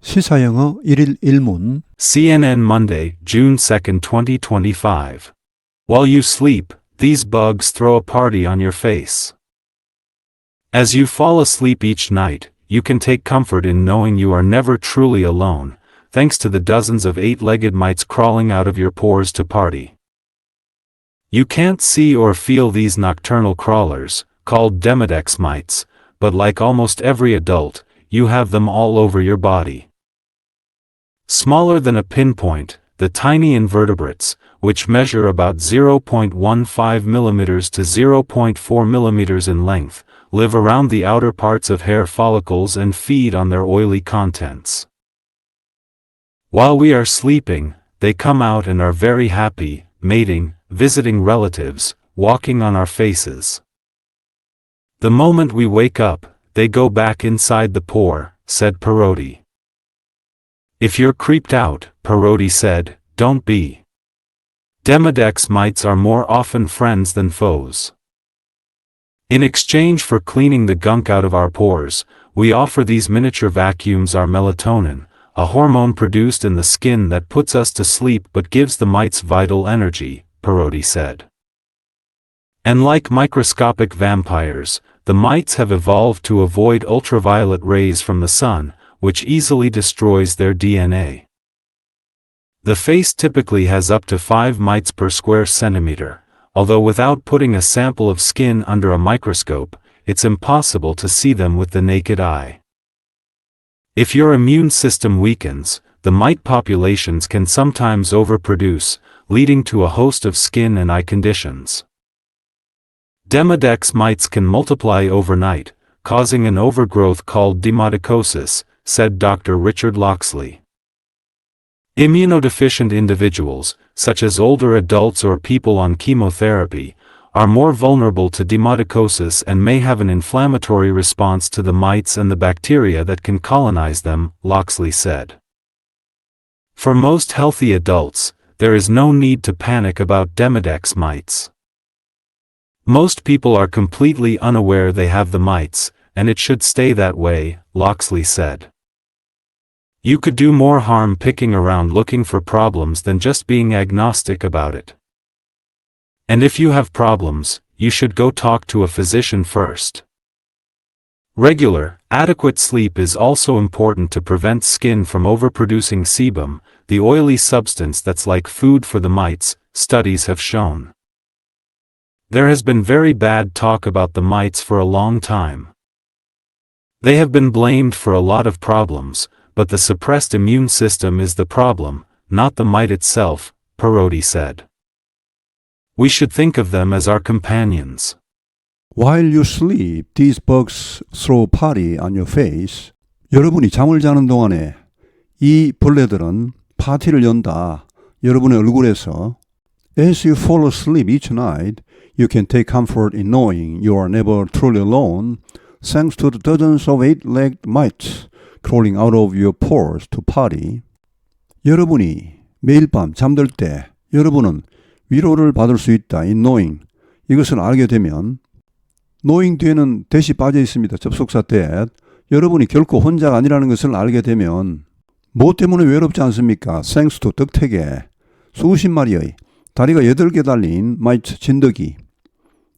시사영어 1일 1문 CNN Monday, June 2nd, 2025. While you sleep, these bugs throw a party on your face. As you fall asleep each night, you can take comfort in knowing you are never truly alone, thanks to the dozens of eight-legged mites crawling out of your pores to party. You can't see or feel these nocturnal crawlers, called Demodex mites, but like almost every adult, you have them all over your body. Smaller than a pinpoint, the tiny invertebrates, which measure about 0.15 millimeters to 0.4 millimeters in length, live around the outer parts of hair follicles and feed on their oily contents. While we are sleeping, they come out and are very happy, mating, visiting relatives, walking on our faces. The moment we wake up, they go back inside the pore, said Parodi. If you're creeped out, Parodi said, don't be. Demodex mites are more often friends than foes. In exchange for cleaning the gunk out of our pores, we offer these miniature vacuums our melatonin, a hormone produced in the skin that puts us to sleep but gives the mites vital energy, Parodi said. And like microscopic vampires, the mites have evolved to avoid ultraviolet rays from the sun, which easily destroys their DNA. The face typically has up to 5 mites per square centimeter, although without putting a sample of skin under a microscope, it's impossible to see them with the naked eye. If your immune system weakens, the mite populations can sometimes overproduce, leading to a host of skin and eye conditions. Demodex mites can multiply overnight, causing an overgrowth called demodicosis, said Dr. Richard Loxley. Immunodeficient individuals, such as older adults or people on chemotherapy, are more vulnerable to demodicosis and may have an inflammatory response to the mites and the bacteria that can colonize them, Loxley said. For most healthy adults, there is no need to panic about Demodex mites. Most people are completely unaware they have the mites, and it should stay that way, Loxley said. You could do more harm picking around looking for problems than just being agnostic about it. And if you have problems, you should go talk to a physician first. Regular, adequate sleep is also important to prevent skin from overproducing sebum, the oily substance that's like food for the mites, studies have shown. There has been very bad talk about the mites for a long time. They have been blamed for a lot of problems, but the suppressed immune system is the problem, not the mite itself, Parodi said. We should think of them as our companions. While you sleep, these bugs throw a party on your face. 여러분이 잠을 자는 동안에 이 벌레들은 파티를 연다. 여러분의 얼굴에서. As you fall asleep each night, you can take comfort in knowing you are never truly alone, thanks to the dozens of eight-legged mites crawling out of your pores to party. 여러분이 매일 밤 잠들 때 여러분은 위로를 받을 수 있다. in knowing. 이것을 알게 되면 knowing 뒤에는 대시 빠져 있습니다. 접속사 that. 여러분이 결코 혼자가 아니라는 것을 알게 되면 뭐 때문에 외롭지 않습니까? thanks to 덕택에 수십 마리의 다리가 8개 달린 마이트 진드기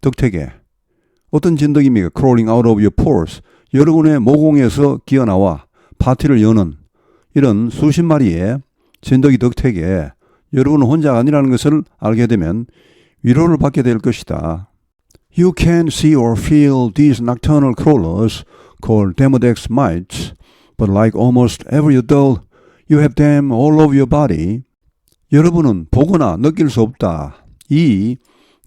덕택에 어떤 진드기입니까? crawling out of your pores. 여러분의 모공에서 기어나와 파티를 여는 이런 수십 마리의 진드기 덕택에 여러분은 혼자가 아니라는 것을 알게 되면 위로를 받게 될 것이다. You can see or feel these nocturnal crawlers called Demodex mites, but like almost every adult, you have them all over your body. 여러분은 보거나 느낄 수 없다. 이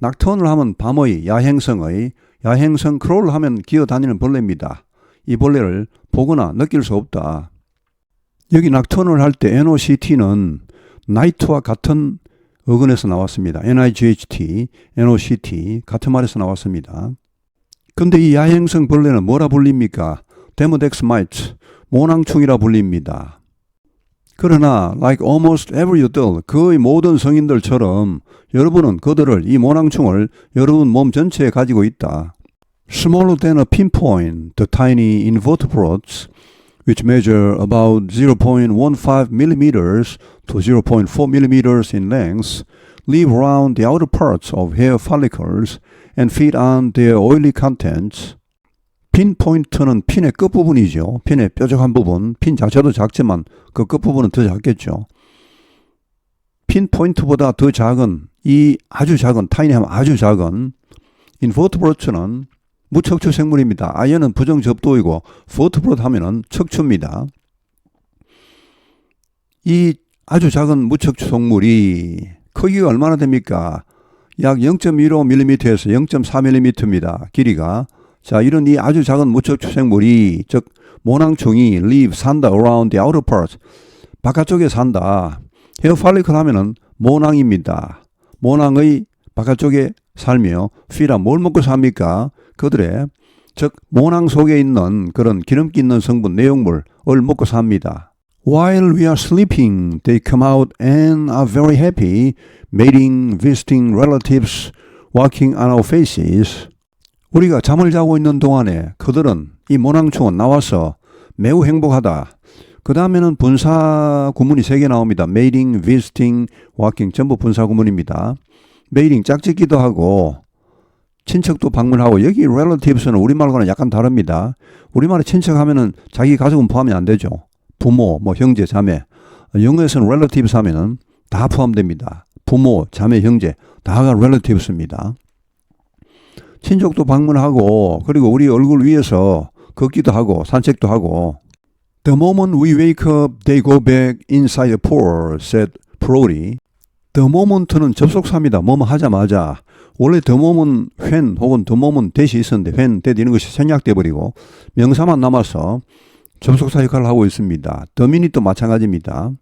낙턴을 하면 밤의 야행성 크롤 하면 기어다니는 벌레입니다. 이 벌레를 보거나 느낄 수 없다. 여기 낙턴을 할 때 NOCT는 night와 같은 어근에서 나왔습니다. NIGHT, NOCT 같은 말에서 나왔습니다. 근데 이 야행성 벌레는 뭐라 불립니까? Demodex mites, 모낭충이라 불립니다. 그러나 like almost every adult, 거의 모든 성인들처럼 여러분은 그들을 이 모낭충을 여러분 몸 전체에 가지고 있다. Smaller than a pinpoint, the tiny invertebrates, which measure about 0.15 millimeters to 0.4 millimeters in length, live around the outer parts of hair follicles and feed on their oily contents. 핀 포인트는 핀의 끝부분이죠. 핀의 뾰족한 부분. 핀 자체도 작지만 그 끝부분은 더 작겠죠. 핀 포인트보다 더 작은 이 아주 작은 타이니하면 아주 작은 인버트브로트는 무척추 생물입니다. 아연은 부정접도이고 버트브로트 하면은 척추입니다. 이 아주 작은 무척추 속물이 크기가 얼마나 됩니까? 약 0.15mm에서 0.4mm입니다. 길이가. 자, 이런 이 아주 작은 무척추 생물이 즉 모낭충이 live 산다 around the outer part 바깥쪽에 산다. 헤어 팔리클 하면은 모낭입니다. 모낭의 바깥쪽에 살며 feed가 뭘 먹고 삽니까? 그들의 즉 모낭 속에 있는 그런 기름기 있는 성분 내용물을 먹고 삽니다. While we are sleeping, they come out and are very happy, mating, visiting relatives, walking on our faces. 우리가 잠을 자고 있는 동안에 그들은 이 모낭충은 나와서 매우 행복하다. 그 다음에는 분사 구문이 3개 나옵니다. mating, visiting, walking 전부 분사 구문입니다. mating 짝짓기도 하고 친척도 방문하고 여기 relatives는 우리말과는 약간 다릅니다. 우리말에 친척하면은 자기 가족은 포함이 안 되죠. 부모, 뭐 형제, 자매. 영어에서는 relatives 하면은 다 포함됩니다. 부모, 자매, 형제 다가 relatives입니다. 친족도 방문하고 그리고 우리 얼굴 위에서 걷기도 하고 산책도 하고. The moment we wake up, they go back inside the pore, said Brody. The moment는 접속사입니다. 뭐뭐 하자마자. 원래 the moment when 혹은 the moment that이 있었는데 when, that 이런 것이 생략돼 버리고 명사만 남아서 접속사 역할을 하고 있습니다. the minute도 마찬가지입니다.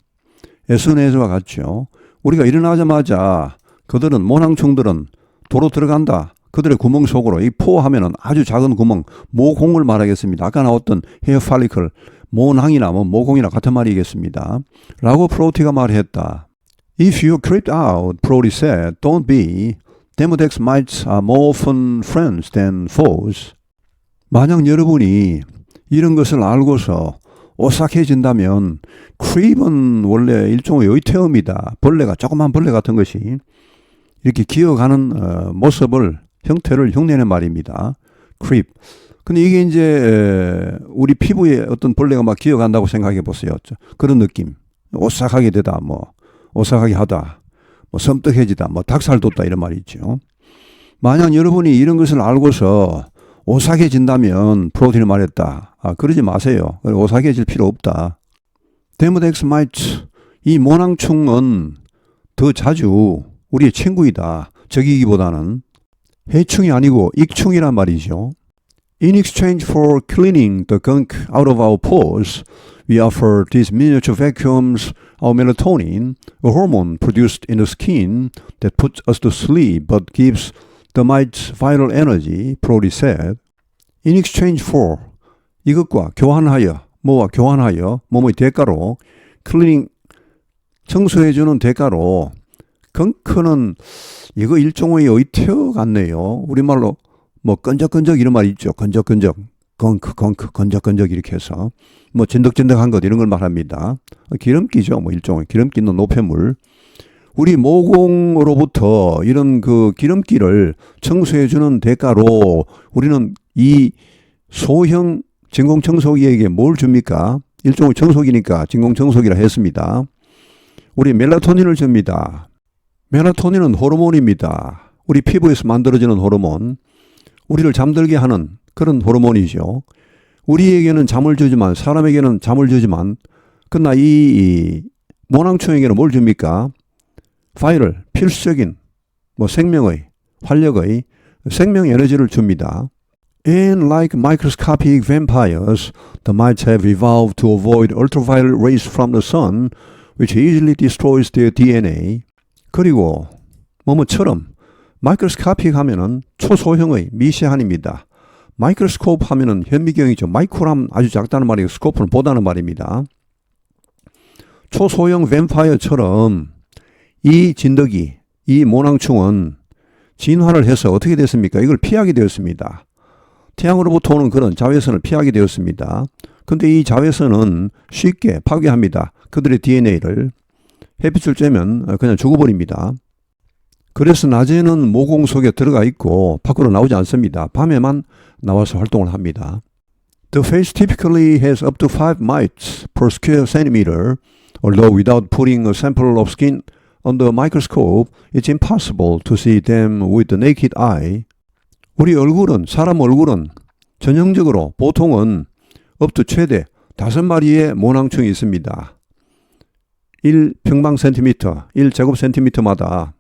as soon as와 같죠. 우리가 일어나자마자 그들은 모낭충들은 도로 들어간다. 그들의 구멍 속으로 이 포 하면은 아주 작은 구멍 모공을 말하겠습니다. 아까 나왔던 헤어 팔리클 모낭이나 뭐 모공이나 같은 말이겠습니다. 라고 프로티가 말했다. If you creeped out, Brody said, don't be. Demodex mites are more often friends than foes. 만약 여러분이 이런 것을 알고서 오싹해진다면 creep은 원래 일종의 의태어입니다. 벌레가 조그만 벌레 같은 것이 이렇게 기어가는 모습을 형태를 흉내낸 말입니다. creep. 근데 이게 이제 우리 피부에 어떤 벌레가 막 기어간다고 생각해 보세요. 그런 느낌. 오싹하게 되다, 뭐 오싹하게 하다, 뭐 섬뜩해지다, 뭐 닭살 돋다 이런 말이 있죠. 만약 여러분이 이런 것을 알고서 오싹해진다면 프로틴이 말했다. 그러지 마세요. 오싹해질 필요 없다. 데모덱스 마이츠, 이 모낭충은 더 자주 우리의 친구이다. 적이기보다는 해충이 아니고 익충이란 말이죠. In exchange for cleaning the gunk out of our pores, we offer these miniature vacuums our melatonin, a hormone produced in the skin that puts us to sleep but gives the mites vital energy, Brody said. In exchange for, 이것과 교환하여, 뭐와 교환하여, 뭐뭐의 대가로, cleaning, 청소해주는 대가로, 건크는 이거 일종의 의태어 같네요. 우리말로 뭐 끈적끈적 이런 말 있죠. 건적건적, 건크, 건적건적 이렇게 해서 뭐 진득진득한 것 이런 걸 말합니다. 기름기죠. 뭐 일종의 기름기 있는 노폐물. 우리 모공으로부터 이런 그 기름기를 청소해주는 대가로 우리는 이 소형 진공청소기에게 뭘 줍니까? 일종의 청소기니까 진공청소기라 했습니다. 우리 멜라토닌을 줍니다. 멜라토닌은 호르몬입니다. 우리 피부에서 만들어지는 호르몬. 우리를 잠들게 하는 그런 호르몬이죠. 우리에게는 잠을 주지만 사람에게는 잠을 주지만 그러나 이 모낭충에게는 뭘 줍니까? 바이럴, 필수적인 뭐 생명의, 활력의 생명 에너지를 줍니다. And like microscopic vampires, the mites have evolved to avoid ultraviolet rays from the sun, which easily destroys their DNA. 그리고 뭐뭐처럼 마이크로스코픽 하면은 초소형의 미세한입니다. 마이크로스코프 하면은 현미경이죠. 마이크로하면 아주 작다는 말이고 스코프는 보다는 말입니다. 초소형 뱀파이어처럼 이 진드기, 이 모낭충은 진화를 해서 어떻게 됐습니까? 이걸 피하게 되었습니다. 태양으로부터 오는 그런 자외선을 피하게 되었습니다. 근데 이 자외선은 쉽게 파괴합니다. 그들의 DNA를. 햇빛을 쬐면 그냥 죽어버립니다. 그래서 낮에는 모공 속에 들어가 있고 밖으로 나오지 않습니다. 밤에만 나와서 활동을 합니다. The face typically has up to 5 mites per square centimeter, although without putting a sample of skin under a microscope, it's impossible to see them with the naked eye. 우리 얼굴은, 사람 얼굴은 전형적으로 보통은 up to 최대 5마리의 모낭충이 있습니다. 1평방센티미터, 1제곱센티미터마다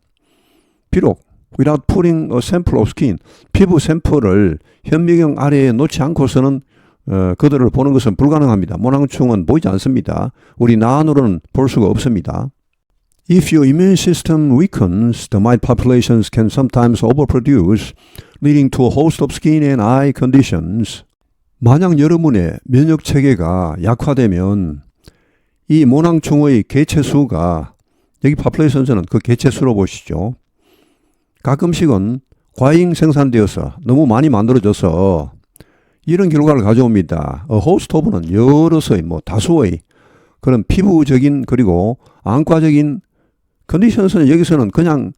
비록 without putting a sample of skin, 피부 샘플을 현미경 아래에 놓지 않고서는 그들을 보는 것은 불가능합니다. 모낭충은 보이지 않습니다. 우리 나안으로는 볼 수가 없습니다. If your immune system weakens, the mite populations can sometimes overproduce, leading to a host of skin and eye conditions. 만약 여러분의 면역 체계가 약화되면 이 모낭충의 개체수가, 여기 populations는 그 개체수로 보시죠. 가끔씩은 과잉 생산되어서 너무 많이 만들어져서 이런 결과를 가져옵니다. host of는 여러서의, 다수의 그런 피부적인 그리고 안과적인 컨디션은 여기서는 그냥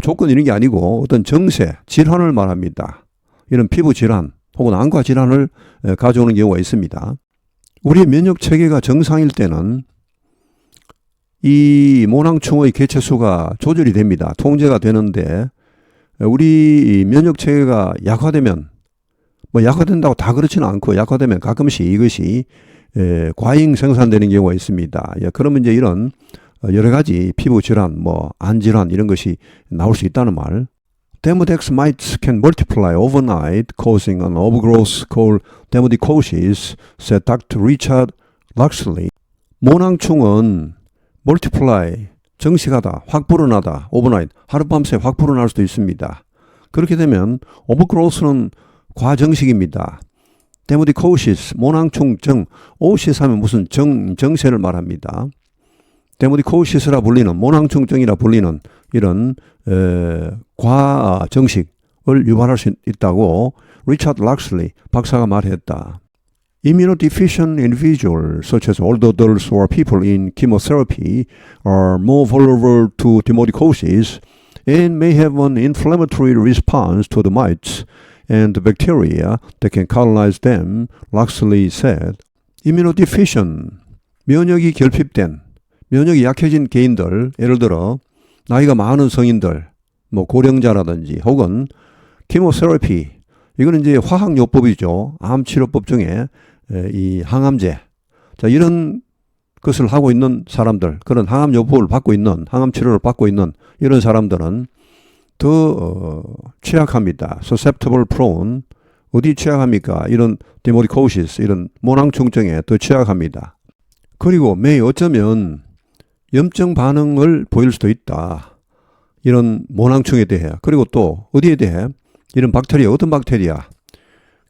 조건 이런 게 아니고 어떤 정세, 질환을 말합니다. 이런 피부 질환 혹은 안과 질환을 가져오는 경우가 있습니다. 우리 면역 체계가 정상일 때는 이 모낭충의 개체수가 조절이 됩니다. 통제가 되는데 우리 면역 체계가 약화되면 약화된다고 다 그렇지는 않고 약화되면 가끔씩 이것이 과잉 생산되는 경우가 있습니다. 그러면 이제 이런 여러 가지 피부 질환, 안 질환 이런 것이 나올 수 있다는 말. Demodex mites can multiply overnight, causing an overgrowth called demodicosis, said Dr. Richard Luxley. 모낭충은 multiply, 정식하다, 확 불어나다, overnight, 하룻밤새 확 불어날 수도 있습니다. 그렇게 되면 overgrowth는 과정식입니다. 데모디코시스, 모낭충증, 오시스 하면 무슨 정세를 말합니다. 데모디코시스라 불리는, 모낭충증이라 불리는 이런 과정식을 유발할 수 있다고 리차드 락슬리 박사가 말했다. Immunodeficient individuals, such as older adults or people in chemotherapy, are more vulnerable to demodicosis and may have an inflammatory response to the mites and the bacteria that can colonize them, Luxley said. Immunodeficient, 면역이 결핍된, 면역이 약해진 개인들, 예를 들어 나이가 많은 성인들, 고령자라든지 혹은 키모세라피, 이거는 이제 화학요법이죠. 암치료법 중에 이 항암제, 자 이런 것을 하고 있는 사람들, 그런 항암요법을 받고 있는, 항암치료를 받고 있는 이런 사람들은 더 취약합니다. susceptible prone, 어디 취약합니까? 이런 데모디코시스, 이런 모낭충증에 더 취약합니다. 그리고 어쩌면 염증 반응을 보일 수도 있다. 이런 모낭충에 대해. 그리고 또 어디에 대해? 이런 박테리아, 어떤 박테리아?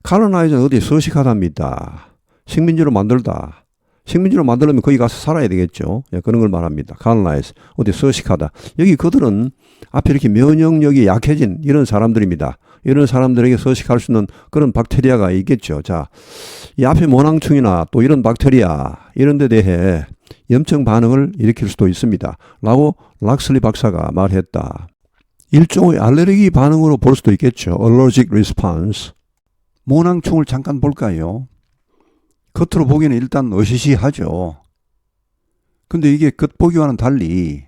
칼로나이저는 어디에 서식하답니다. 식민지로 만들다. 식민지로 만들려면 거기 가서 살아야 되겠죠. 그런 걸 말합니다. 칼로나이즈, 어디에 서식하다. 여기 그들은 앞에 이렇게 면역력이 약해진 이런 사람들입니다. 이런 사람들에게 서식할 수 있는 그런 박테리아가 있겠죠. 자, 이 앞에 모낭충이나 또 이런 박테리아, 이런 데 대해 염증 반응을 일으킬 수도 있습니다. 라고 락슬리 박사가 말했다. 일종의 알레르기 반응으로 볼 수도 있겠죠. Allergic response. 모낭충을 잠깐 볼까요? 겉으로 보기에는 일단 어시시하죠. 근데 이게 겉보기와는 달리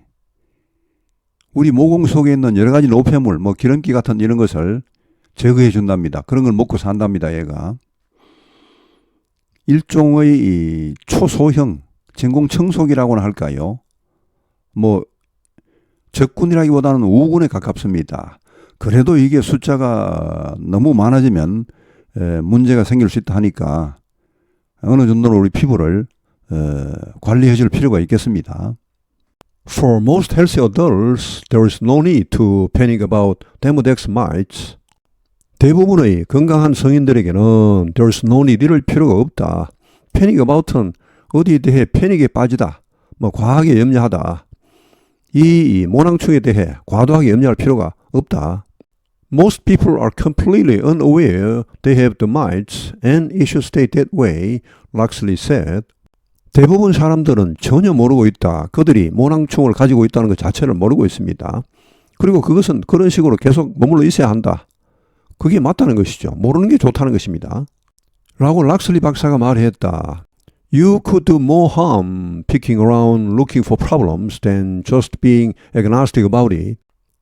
우리 모공 속에 있는 여러 가지 노폐물, 기름기 같은 이런 것을 제거해 준답니다. 그런 걸 먹고 산답니다, 얘가. 일종의 이 초소형 진공청소기라고나 할까요? 적군이라기보다는 우군에 가깝습니다. 그래도 이게 숫자가 너무 많아지면 문제가 생길 수 있다 하니까 어느 정도로 우리 피부를 관리해 줄 필요가 있겠습니다. For most healthy adults, there is no need to panic about Demodex mites. 대부분의 건강한 성인들에게는 there is no need, 이럴 필요가 없다. panic about은 어디에 대해 패닉에 빠지다, 과하게 염려하다. 이 모낭충에 대해 과도하게 염려할 필요가 없다. Most people are completely unaware they have the mites and it should stay that way, Luxley said. 대부분 사람들은 전혀 모르고 있다. 그들이 모낭충을 가지고 있다는 것 자체를 모르고 있습니다. 그리고 그것은 그런 식으로 계속 머물러 있어야 한다. 그게 맞다는 것이죠. 모르는 게 좋다는 것입니다. 라고 락슬리 박사가 말했다. You could do more harm picking around looking for problems than just being agnostic about it.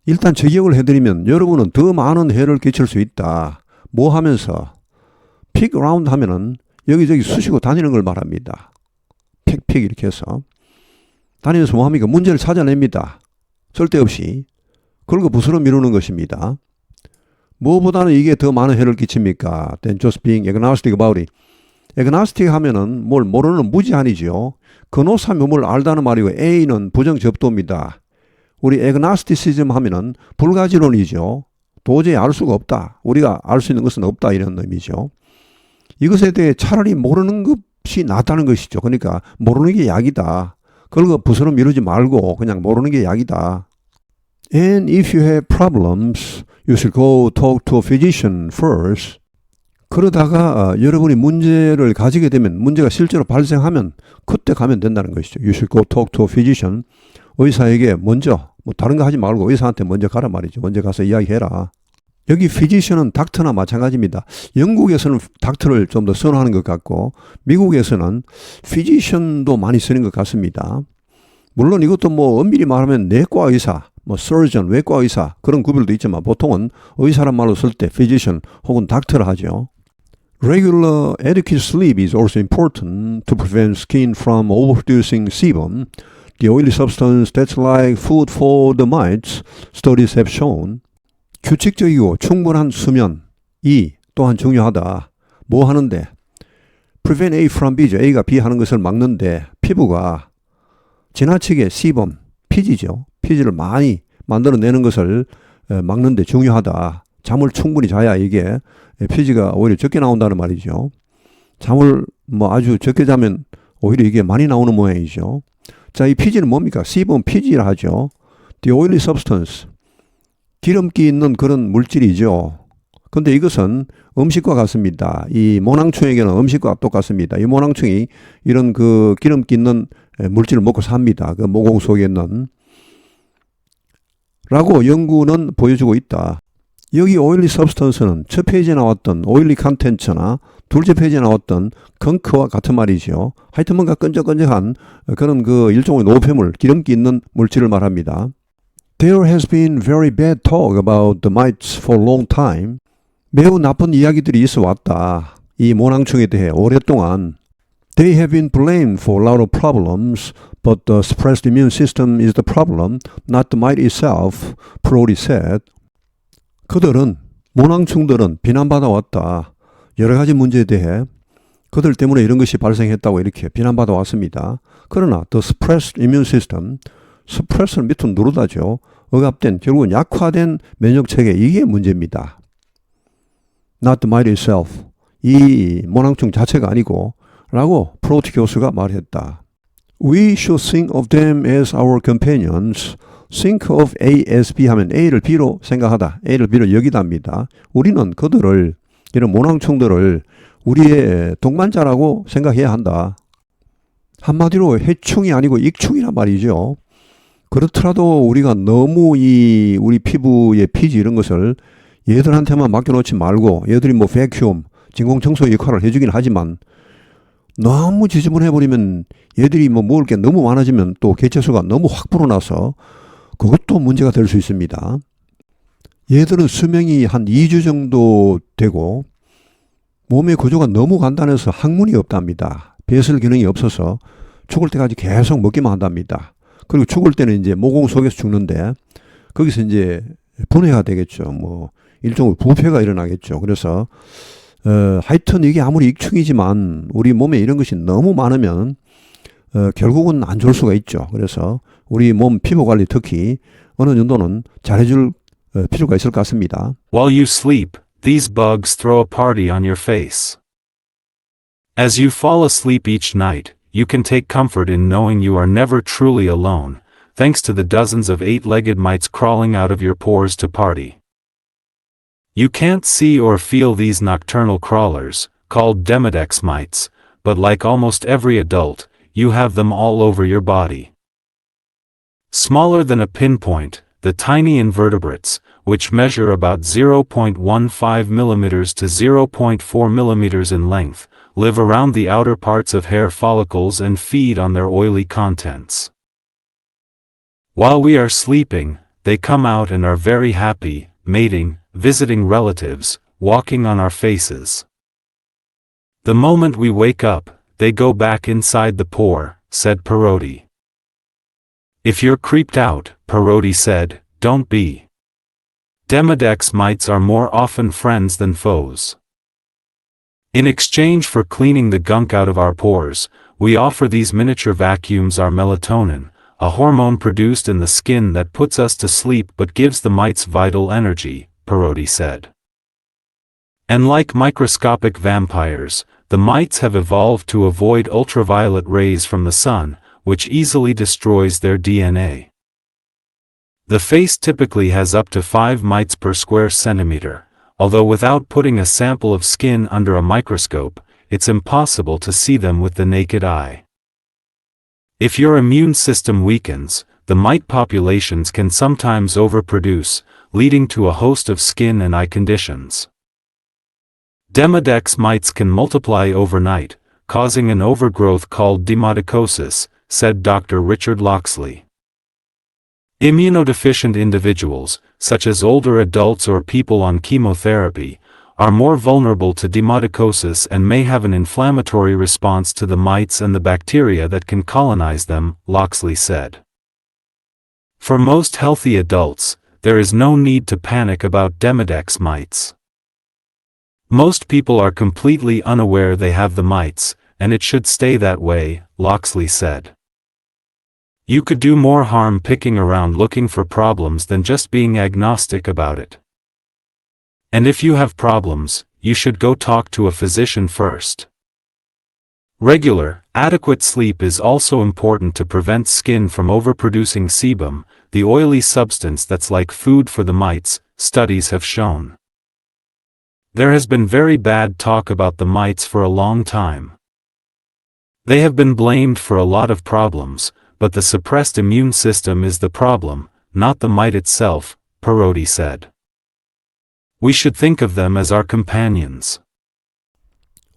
일단 제기억을 해드리면 여러분은 더 많은 해를 끼칠 수 있다. 뭐 하면서? pick around 하면은 여기저기 쑤시고 다니는 걸 말합니다. 픽 이렇게 해서. 다니면서 뭐 합니까? 문제를 찾아냅니다. 쓸데없이. 그리고 부스럼 미루는 것입니다. 무엇보다는 이게 더 많은 해를 끼칩니까? Than just being agnostic about it. agnostic 하면은 뭘 모르는 무지한이죠. 근호사면 뭘 알다는 말이고 A는 부정접도입니다. 우리 agnosticism 하면은 불가지론이죠. 도저히 알 수가 없다. 우리가 알 수 있는 것은 없다 이런 의미죠. 이것에 대해 차라리 모르는 것이 낫다는 것이죠. 그러니까 모르는 게 약이다. 그걸 부스럼 미루지 말고 그냥 모르는 게 약이다. And if you have problems, you should go talk to a physician first. 그러다가 여러분이 문제를 가지게 되면 문제가 실제로 발생하면 그때 가면 된다는 것이죠. You should go talk to a physician. 의사에게 먼저 뭐 다른 거 하지 말고 의사한테 먼저 가라 말이죠. 먼저 가서 이야기해라. 여기 physician은 닥터나 마찬가지입니다. 영국에서는 닥터를 좀 더 선호하는 것 같고 미국에서는 physician도 많이 쓰는 것 같습니다. 물론 이것도 뭐 엄밀히 말하면 내과 의사, 뭐 surgeon, 외과 의사 그런 구별도 있지만 보통은 의사란 말로 쓸 때 physician 혹은 닥터를 하죠. Regular adequate sleep is also important to prevent skin from overproducing sebum, the oily substance that's like food for the mites, studies have shown. 규칙적이고 충분한 수면이 또한 중요하다. 뭐 하는데? Prevent A from B죠. A가 B 하는 것을 막는데 피부가 지나치게 sebum, 피지죠. 피지를 많이 만들어내는 것을 막는데 중요하다. 잠을 충분히 자야 이게 피지가 오히려 적게 나온다는 말이죠. 잠을 뭐 아주 적게 자면 오히려 이게 많이 나오는 모양이죠. 자, 이 피지는 뭡니까? sebum 피지라 하죠. The oily substance. 기름기 있는 그런 물질이죠. 근데 이것은 음식과 같습니다. 이 모낭충에게는 음식과 똑같습니다. 이 모낭충이 이런 그 기름기 있는 물질을 먹고 삽니다. 그 모공 속에 있는. 라고 연구는 보여주고 있다. 여기 오일리 서브스턴스는 첫 페이지에 나왔던 오일리 컨텐츠나 둘째 페이지에 나왔던 건크와 같은 말이죠. 하여튼 뭔가 끈적끈적한 그런 그 일종의 노폐물, 기름기 있는 물질을 말합니다. There has been very bad talk about the mites for a long time. 매우 나쁜 이야기들이 있어 왔다. 이 모낭충에 대해 오랫동안. They have been blamed for a lot of problems, but the suppressed immune system is the problem, not the mite itself, Prodi said. 그들은, 모낭충들은 비난받아 왔다. 여러 가지 문제에 대해 그들 때문에 이런 것이 발생했다고 이렇게 비난받아 왔습니다. 그러나 the suppressed immune system, suppress는 밑으로 누르다죠. 억압된, 결국은 약화된 면역체계, 이게 문제입니다. Not the mite itself, 이 모낭충 자체가 아니고 라고 프로티 교수가 말했다. We should think of them as our companions. Think of A as B 하면 A를 B로 생각하다. A를 B로 여기답니다. 우리는 그들을, 이런 모낭충들을 우리의 동반자라고 생각해야 한다. 한마디로 해충이 아니고 익충이란 말이죠. 그렇더라도 우리가 너무 우리 피부의 피지 이런 것을 얘들한테만 맡겨놓지 말고 얘들이 뭐 베큐움, 진공청소 역할을 해주긴 하지만 너무 지저분해버리면 얘들이 뭐 먹을 게 너무 많아지면 또 개체수가 너무 확 불어나서 그것도 문제가 될 수 있습니다. 얘들은 수명이 한 2주 정도 되고 몸의 구조가 너무 간단해서 항문이 없답니다. 배설 기능이 없어서 죽을 때까지 계속 먹기만 한답니다. 그리고 죽을 때는 이제 모공 속에서 죽는데 거기서 이제 분해가 되겠죠. 뭐 일종의 부패가 일어나겠죠. 그래서 하여튼 이게 아무리 익충이지만 우리 몸에 이런 것이 너무 많으면 결국은 안 좋을 수가 있죠. 그래서 우리 몸 피부 관리 특히 어느 정도는 잘해줄 필요가 있을 것 같습니다. While you sleep, these bugs throw a party on your face. As you fall asleep each night, you can take comfort in knowing you are never truly alone, thanks to the dozens of 8-legged mites crawling out of your pores to party. You can't see or feel these nocturnal crawlers, called Demodex mites, but like almost every adult, you have them all over your body. Smaller than a pinpoint, the tiny invertebrates, which measure about 0.15 millimeters to 0.4 millimeters in length, live around the outer parts of hair follicles and feed on their oily contents. While we are sleeping, they come out and are very happy, mating, visiting relatives, walking on our faces. The moment we wake up, they go back inside the pore, said Parodi. If you're creeped out, Parodi said, don't be. Demodex mites are more often friends than foes. In exchange for cleaning the gunk out of our pores, we offer these miniature vacuums our melatonin, a hormone produced in the skin that puts us to sleep but gives the mites vital energy, Parodi said. And like microscopic vampires, the mites have evolved to avoid ultraviolet rays from the sun, which easily destroys their DNA. The face typically has up to 5 mites per square centimeter, although without putting a sample of skin under a microscope, it's impossible to see them with the naked eye. If your immune system weakens, the mite populations can sometimes overproduce, leading to a host of skin and eye conditions. Demodex mites can multiply overnight, causing an overgrowth called demodicosis, said Dr. Richard Loxley. Immunodeficient individuals, such as older adults or people on chemotherapy, are more vulnerable to demodicosis and may have an inflammatory response to the mites and the bacteria that can colonize them, Loxley said. For most healthy adults, there is no need to panic about Demodex mites. Most people are completely unaware they have the mites, and it should stay that way, Loxley said. You could do more harm picking around looking for problems than just being agnostic about it. And if you have problems, you should go talk to a physician first. Regular, adequate sleep is also important to prevent skin from overproducing sebum, the oily substance that's like food for the mites, studies have shown. There has been very bad talk about the mites for a long time. They have been blamed for a lot of problems, but the suppressed immune system is the problem, not the mite itself, Parodi said. We should think of them as our companions.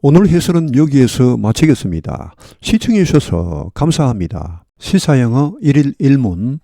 오늘 해설은 여기에서 마치겠습니다. 시청해 주셔서 감사합니다. 시사영어 1일 1문